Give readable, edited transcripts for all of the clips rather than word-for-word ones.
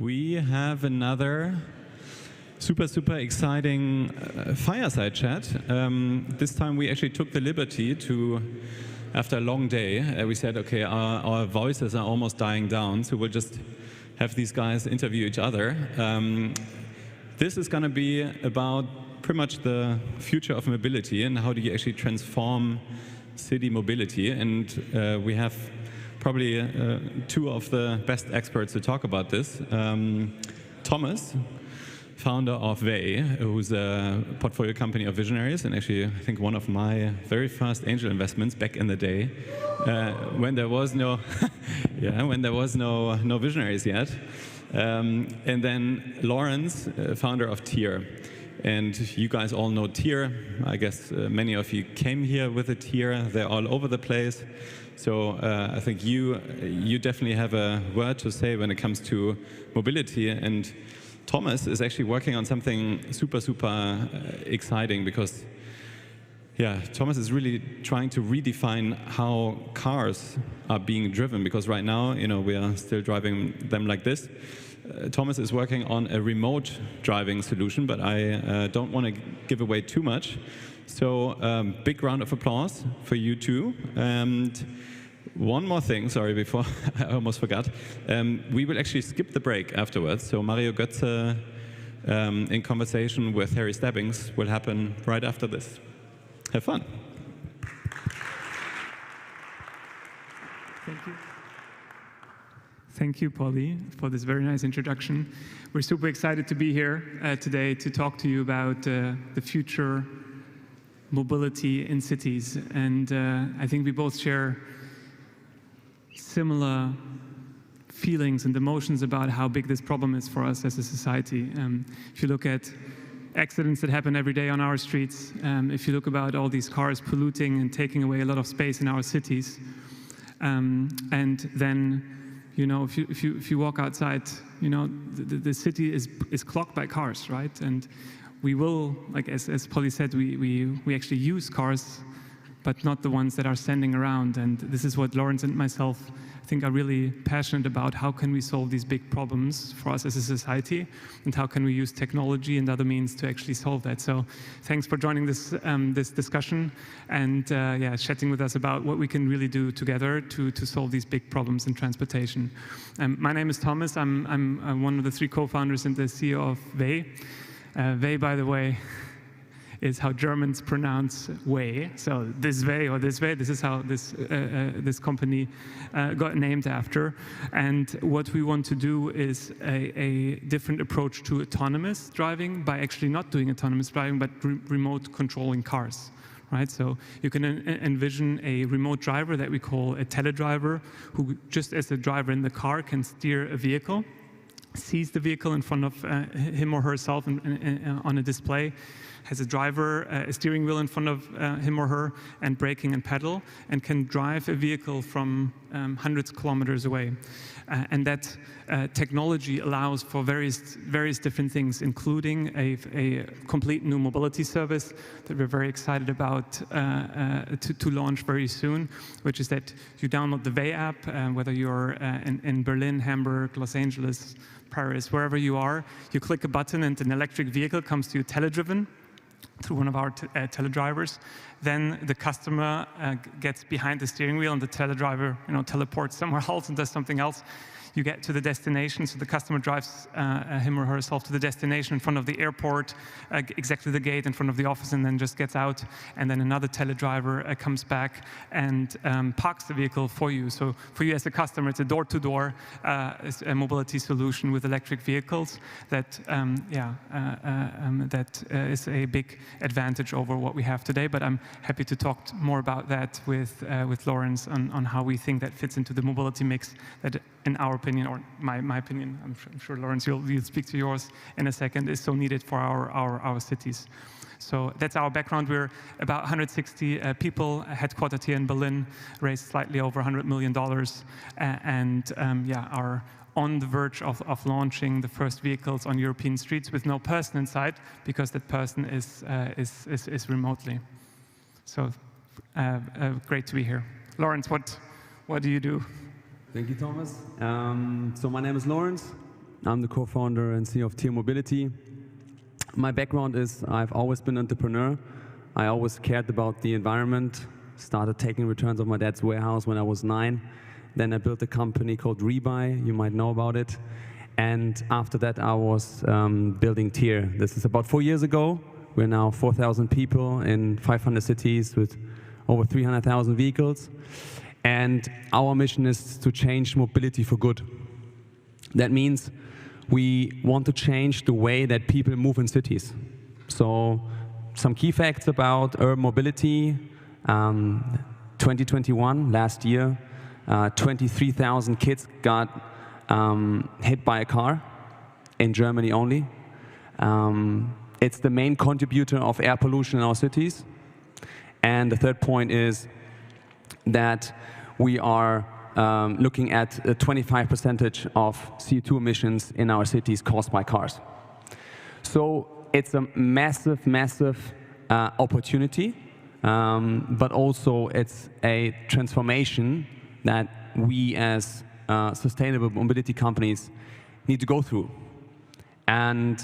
We have another super exciting fireside chat. This time we actually took the liberty to, after a long day, we said, okay, our voices are almost dying down, so we'll just have these guys interview each other. This is going to be about pretty much the future of mobility and how do you actually transform city mobility. And we have probably two of the best experts to talk about this. Thomas, founder of Vey, who's a portfolio company of visionaries, and actually I think one of my very first angel investments back in the day, when there was no, no visionaries yet. And then Lawrence, founder of Tier. And you guys all know Tier. I guess many of you came here with a Tier. They're all over the place. So I think you definitely have a word to say when it comes to mobility. And Thomas is actually working on something super exciting because, Thomas is really trying to redefine how cars are being driven. Because right now, we are still driving them like this. Thomas is working on a remote driving solution, but I don't want to give away too much. So big round of applause for you two. And one more thing, sorry, before I almost forgot. We will actually skip the break afterwards. So Mario Götze in conversation with Harry Stebbings will happen right after this. Have fun. Thank you. Thank you, Polly, for this very nice introduction. We're super excited to be here today to talk to you about the future mobility in cities. And I think we both share similar feelings and emotions about how big this problem is for us as a society. If you look at accidents that happen every day on our streets, if you look about all these cars polluting and taking away a lot of space in our cities, and then if you walk outside, the city is clogged by cars, right? And we will, like as Polly said, we actually use cars, but not the ones that are standing around. And this is what Lawrence and myself, I think, are really passionate about. How can we solve these big problems for us as a society? And how can we use technology and other means to actually solve that? So thanks for joining this discussion and chatting with us about what we can really do together to solve these big problems in transportation. My name is Thomas. I'm one of the three co-founders and the CEO of Vey. Vey, by the way, is how Germans pronounce way. So this way or this way, this is how this company got named after. And what we want to do is a different approach to autonomous driving by actually not doing autonomous driving, but remote controlling cars. Right? So you can envision a remote driver that we call a teledriver, who just as a driver in the car can steer a vehicle, sees the vehicle in front of him or herself on a display, has a driver, a steering wheel in front of him or her, and braking and pedal, and can drive a vehicle from hundreds of kilometers away. And that technology allows for various different things, including a complete new mobility service that we're very excited about to launch very soon, which is that you download the Vey app, whether you're in Berlin, Hamburg, Los Angeles, Paris, wherever you are, you click a button and an electric vehicle comes to you teledriven through one of our teledrivers. Then the customer gets behind the steering wheel and the teledriver teleports somewhere else and does something else. You get to the destination, so the customer drives him or herself to the destination in front of the airport, exactly the gate in front of the office, and then just gets out. And then another teledriver comes back and parks the vehicle for you. So for you as a customer, it's a door-to-door mobility solution with electric vehicles that is a big advantage over what we have today. But I'm happy to talk more about that with Lawrence on how we think that fits into the mobility mix that, in our opinion, or my opinion, I'm sure Lawrence, you'll speak to yours in a second, is so needed for our cities. So that's our background. We're about 160 people, headquartered here in Berlin, raised slightly over $100 million, and are on the verge of launching the first vehicles on European streets with no person inside, because that person is remotely. So great to be here. Lawrence, what do you do? Thank you, Thomas. So my name is Lawrence. I'm the co-founder and CEO of Tier Mobility. My background is I've always been an entrepreneur. I always cared about the environment. Started taking returns of my dad's warehouse when I was 9. Then I built a company called Rebuy. You might know about it. And after that, I was building Tier. This is about 4 years ago. We're now 4,000 people in 500 cities with over 300,000 vehicles. And our mission is to change mobility for good. That means we want to change the way that people move in cities. So some key facts about urban mobility. 2021, last year, 23,000 kids got hit by a car in Germany only. It's the main contributor of air pollution in our cities. And the third point is that we are looking at a 25% of CO2 emissions in our cities caused by cars. So it's a massive, massive opportunity, but also it's a transformation that we as sustainable mobility companies need to go through. And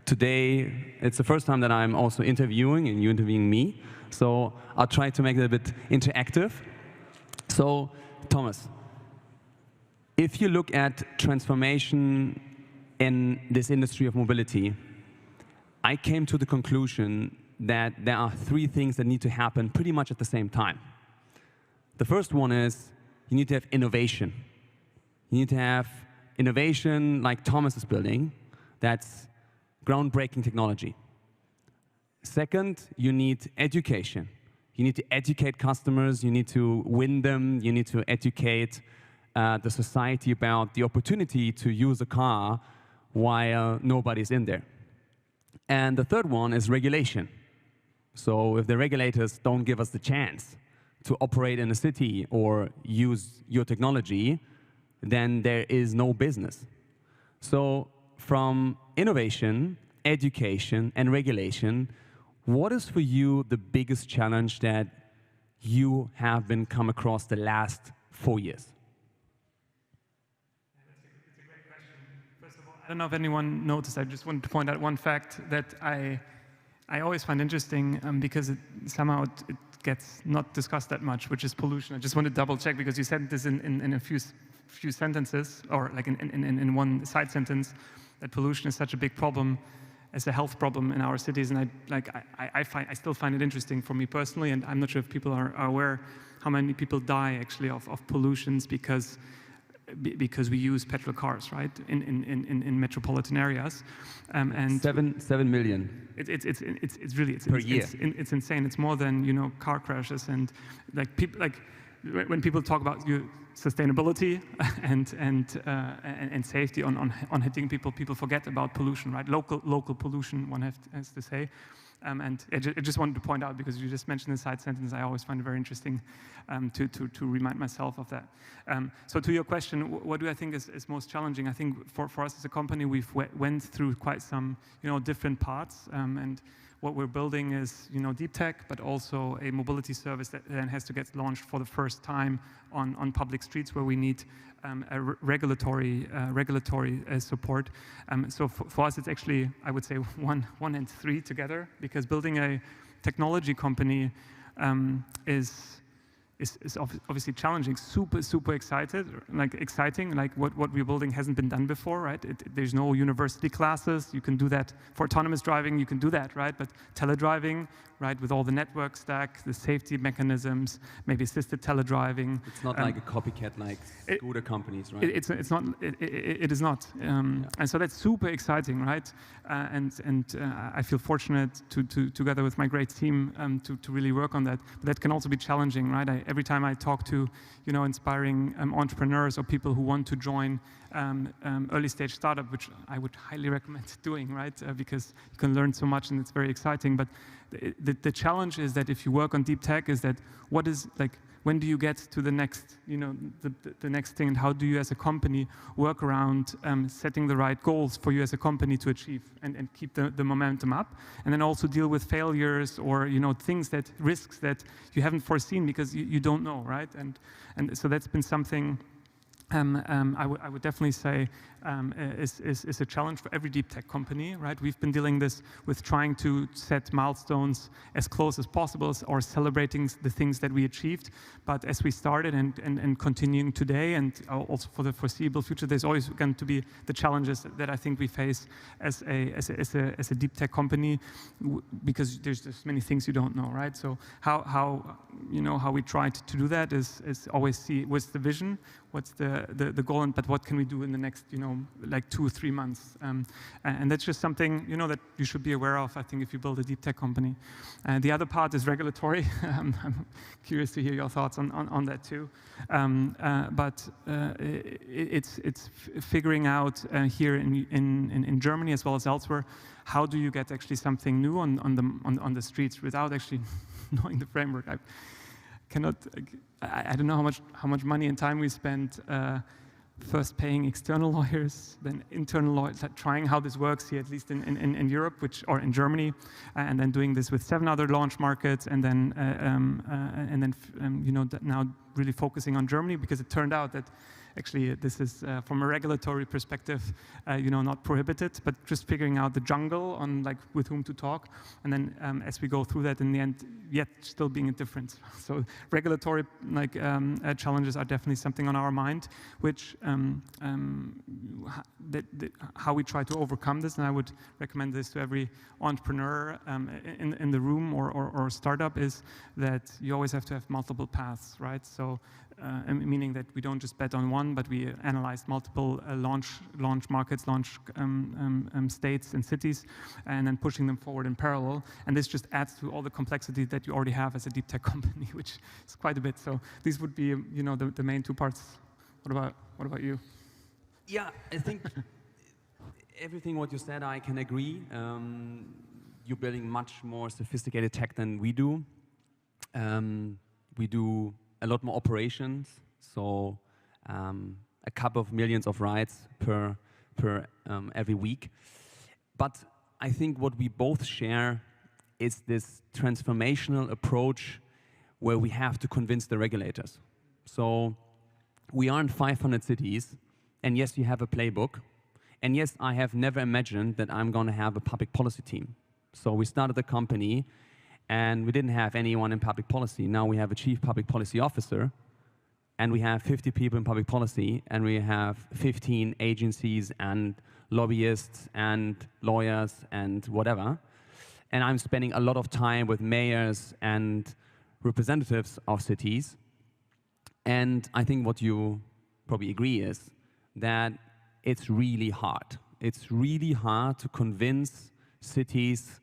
today, it's the first time that I'm also interviewing, and you're interviewing me. So I'll try to make it a bit interactive. So, Thomas, if you look at transformation in this industry of mobility, I came to the conclusion that there are 3 things that need to happen pretty much at the same time. The first one is you need to have innovation. You need to have innovation like Thomas is building. That's groundbreaking technology. Second, you need education. You need to educate customers. You need to win them. You need to educate the society about the opportunity to use a car while nobody's in there. And the third one is regulation. So if the regulators don't give us the chance to operate in a city or use your technology, then there is no business. So from innovation, education, and regulation, what is for you the biggest challenge that you have been come across the last 4 years? It's a great question. First of all, I don't know if anyone noticed, I just wanted to point out one fact that I always find interesting because somehow it gets not discussed that much, which is pollution. I just want to double check because you said this in a few sentences, or like in one side sentence, that pollution is such a big problem as a health problem in our cities, and I still find it interesting for me personally, and I'm not sure if people are aware how many people die actually of pollutions because we use petrol cars, right, in metropolitan areas, and 7 million. It's really per year. It's insane. It's more than car crashes, and like people when people talk about sustainability and safety on hitting people forget about pollution, right? Local pollution, one has to say. And I just wanted to point out, because you just mentioned the side sentence, I always find it very interesting to remind myself of that. So to your question, what do I think is most challenging? I think for us as a company, we've went through quite some different parts, and what we're building is deep tech, but also a mobility service that then has to get launched for the first time on public streets where we need a regulatory support. So for us, it's actually, I would say, one and 3 together, because building a technology company is obviously challenging, super exciting. Like what we're building hasn't been done before, right? There's no university classes. You can do that for autonomous driving. You can do that, right? But teledriving, right, with all the network stack, the safety mechanisms, maybe assisted teledriving. It's not like a copycat like scooter companies, right? It's not. It is not. And so that's super exciting, right? And I feel fortunate to together with my great team to really work on that. But that can also be challenging, right? Every time I talk to inspiring entrepreneurs or people who want to join early stage startup, which I would highly recommend doing, right? Because you can learn so much and it's very exciting. But the challenge is that if you work on deep tech, is that when do you get to the next, the next thing, and how do you as a company work around setting the right goals for you as a company to achieve and keep the momentum up, and then also deal with failures or risks that you haven't foreseen because you don't know, right? And so that's been something I would definitely say is a challenge for every deep tech company, right? We've been dealing this with trying to set milestones as close as possible or celebrating the things that we achieved. But as we started and continuing today and also for the foreseeable future, there's always going to be the challenges that I think we face as a deep tech company, because there's just many things you don't know, right? So how we try to do that is always see what's the vision, what's the goal, but what can we do in the next, like 2 or 3 months? And that's just something, that you should be aware of, I think, if you build a deep tech company. The other part is regulatory. I'm curious to hear your thoughts on that too. But it's figuring out here in Germany as well as elsewhere, how do you get actually something new on the streets without actually knowing the framework? I don't know how much money and time we spent first paying external lawyers, then internal lawyers, trying how this works here, at least in Europe, or in Germany, and then doing this with 7 other launch markets, and then now really focusing on Germany, because it turned out that actually this is from a regulatory perspective, not prohibited, but just figuring out the jungle on with whom to talk, and then as we go through that, in the end, yet still being a difference. So regulatory challenges are definitely something on our mind, which how we try to overcome this, and I would recommend this to every entrepreneur in the room or startup, is that you always have to have multiple paths, right? So meaning that we don't just bet on one, but we analyze multiple launch markets, launch states and cities, and then pushing them forward in parallel. And this just adds to all the complexity that you already have as a deep tech company, which is quite a bit. So these would be, the main 2 parts. What about you? Yeah, I think everything what you said, I can agree. You're building much more sophisticated tech than we do. We do a lot more operations, so a couple of millions of rides per every week. But I think what we both share is this transformational approach where we have to convince the regulators. So we are in 500 cities, and yes, you have a playbook, and yes, I have never imagined that I'm going to have a public policy team. So we started the company, and we didn't have anyone in public policy. Now we have a chief public policy officer, and we have 50 people in public policy, and we have 15 agencies and lobbyists and lawyers and whatever. And I'm spending a lot of time with mayors and representatives of cities. And I think what you probably agree is that it's really hard. It's really hard to convince cities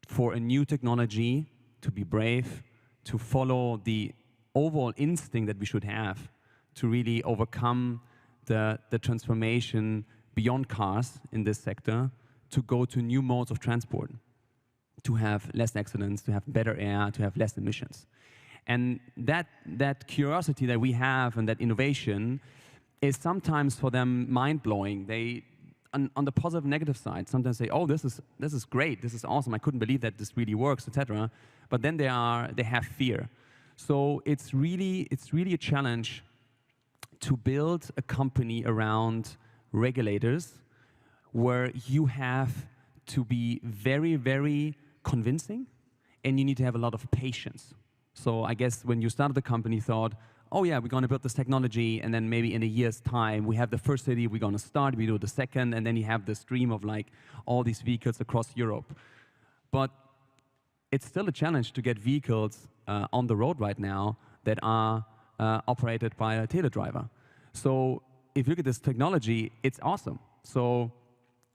for a new technology, to be brave, to follow the overall instinct that we should have to really overcome the transformation beyond cars in this sector, to go to new modes of transport, to have less accidents, to have better air, to have less emissions. And that curiosity that we have and that innovation is sometimes for them mind-blowing. They, on the positive negative side, sometimes say, oh, this is great, this is awesome, I couldn't believe that this really works, etc. But then they have fear. So it's really a challenge to build a company around regulators where you have to be very, very convincing, and you need to have a lot of patience. So I guess when you started the company, you thought, oh yeah, we're going to build this technology, and then maybe in a year's time, we have the first city, we're going to start, we do the second, and then you have this dream of all these vehicles across Europe. But it's still a challenge to get vehicles on the road right now that are operated by a teledriver. So if you look at this technology, it's awesome. So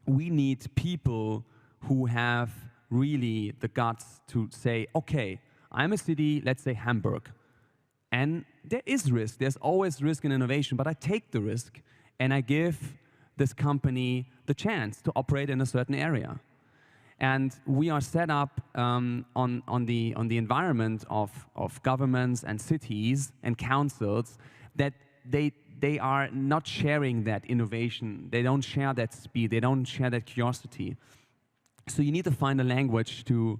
we need people who have really the guts to say, okay, I'm a city, let's say Hamburg, and there is risk. There's always risk in innovation, but I take the risk and I give this company the chance to operate in a certain area. And we are set up on the environment of governments and cities and councils that they are not sharing that innovation. They don't share that speed. They don't share that curiosity. So you need to find a language to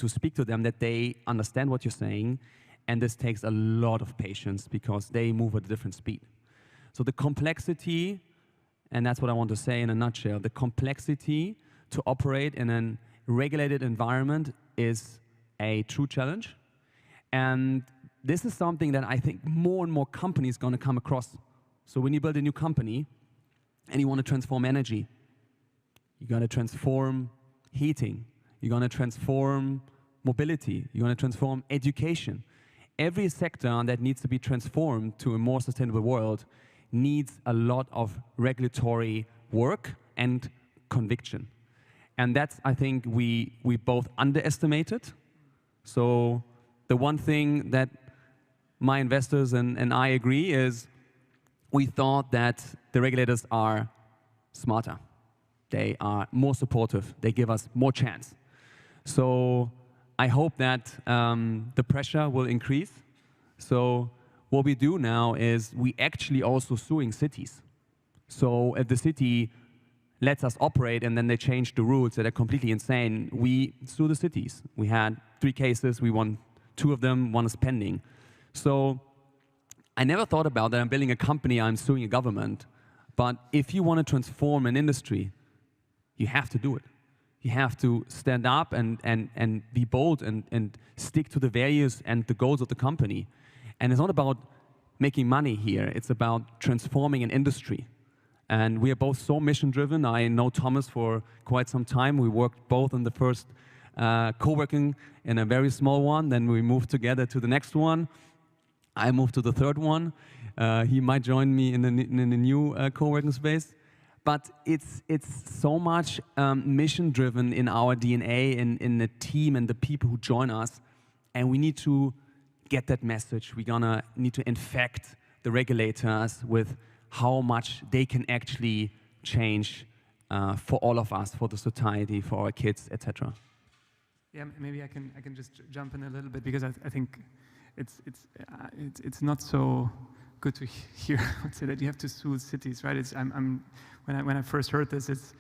speak to them that they understand what you're saying. And this takes a lot of patience because they move at a different speed. So the complexity and that's what I want to say in a nutshell. The complexity to operate in a regulated environment is a true challenge. And this is something that I think more and more companies are going to come across. So when you build a new company and you want to transform energy, you're going to transform heating, you're going to transform mobility, you're going to transform education. Every sector that needs to be transformed to a more sustainable world needs a lot of regulatory work and conviction. And that's, I think, we both underestimated. So the one thing that my investors and I agree is we thought that the regulators are smarter. They are more supportive. They give us more chance. So I hope that the pressure will increase. So what we do now is we actually also suing cities. So if the city lets us operate and then they change the rules that are completely insane, we sue the cities. We had 3 cases, we won 2 of them, 1 is pending. So I never thought about that I'm building a company, I'm suing a government. But if you want to transform an industry, you have to do it. You have to stand up and be bold and stick to the values and the goals of the company. And it's not about making money here, it's about transforming an industry. And we are both so mission-driven. I know Thomas for quite some time. We worked both on the first co-working in a very small one, then we moved together to the next one. I moved to the 3rd one. He might join me in the new co-working space. But it's so much mission-driven in our DNA, in the team and the people who join us. And we need to get that message. We're gonna need to infect the regulators with how much they can actually change for all of us, for the society, for our kids, etc. Yeah, maybe I can just jump in a little bit, because I think it's not so good to hear say that you have to sue cities, right? When I first heard this, it's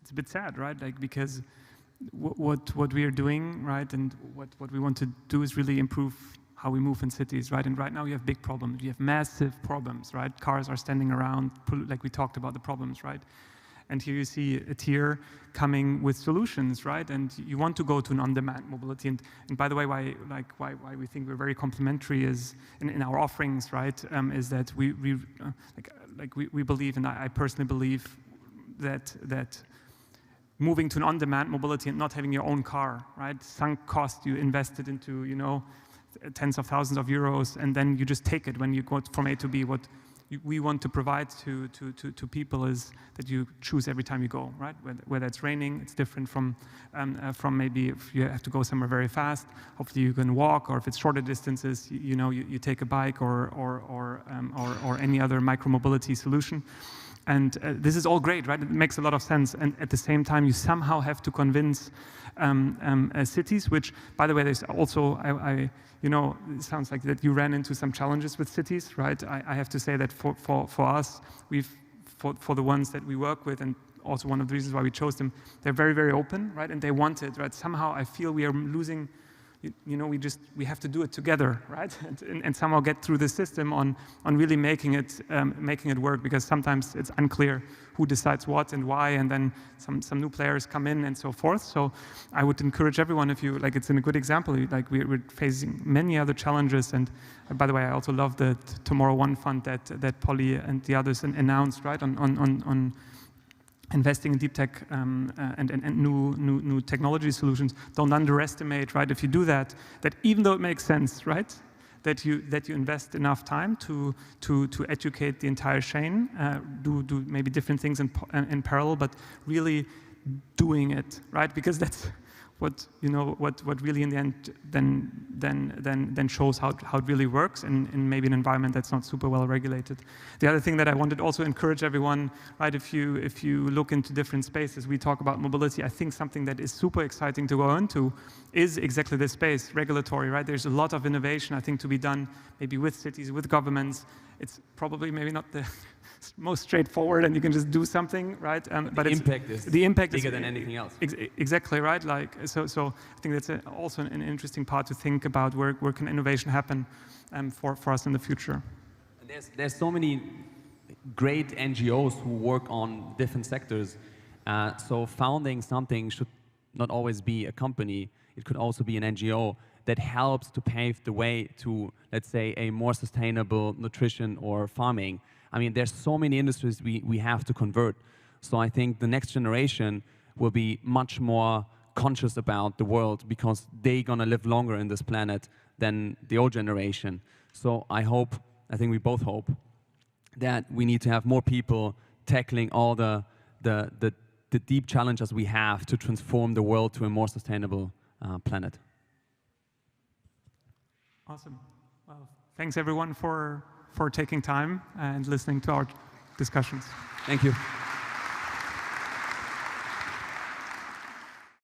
a bit sad, right? Like, because what we are doing, right, and what we want to do is really improve how we move in cities, right? And right now you have big problems. You have massive problems, right? Cars are standing around, like we talked about the problems, right? And here you see a tier coming with solutions, right? And you want to go to an on-demand mobility. And by the way, why we think we're very complementary is in our offerings, right? Is that we believe, and I personally believe that moving to an on-demand mobility and not having your own car, right? Sunk cost you invested into, tens of thousands of euros, and then you just take it when you go from A to B. What we want to provide to people is that you choose every time you go, right? Whether it's raining, it's different from maybe if you have to go somewhere very fast. Hopefully you can walk, or if it's shorter distances, you take a bike or any other micromobility solution. And this is all great, right? It makes a lot of sense. And at the same time, you somehow have to convince cities, which, by the way, there's also, it sounds like that you ran into some challenges with cities, right? I have to say that for us, for the ones that we work with, and also one of the reasons why we chose them, they're very, very open, right? And they want it, right? Somehow I feel we are losing, we have to do it together, right? And somehow get through the system on really making it work, because sometimes it's unclear who decides what and why, and then some new players come in and so forth. So I would encourage everyone, if you, like, it's in a good example, like we're facing many other challenges. And by the way, I also love the Tomorrow One Fund that Polly and the others announced, right, on investing in deep tech and new technology solutions. Don't underestimate, right? If you do that even though it makes sense, right, that you invest enough time to educate the entire chain, do maybe different things in parallel, but really doing it, right? Because that's what really in the end then shows how it really works in maybe an environment that's not super well regulated. The other thing that I wanted to also encourage everyone, right, if you look into different spaces, we talk about mobility. I think something that is super exciting to go into is exactly this space, regulatory, right? There's a lot of innovation, I think, to be done maybe with cities, with governments. It's probably maybe not the most straightforward, and you can just do something, right? But the impact is bigger than anything else. Exactly, right? Like, so I think that's also an interesting part to think about, where can innovation happen for us in the future. There's so many great NGOs who work on different sectors. So founding something should not always be a company. It could also be an NGO that helps to pave the way to, let's say, a more sustainable nutrition or farming. I mean, there's so many industries we have to convert. So I think the next generation will be much more conscious about the world because they're gonna live longer in this planet than the old generation. So I think we both hope, that we need to have more people tackling all the deep challenges we have to transform the world to a more sustainable planet. Awesome. Well, thanks everyone for taking time and listening to our discussions. Thank you.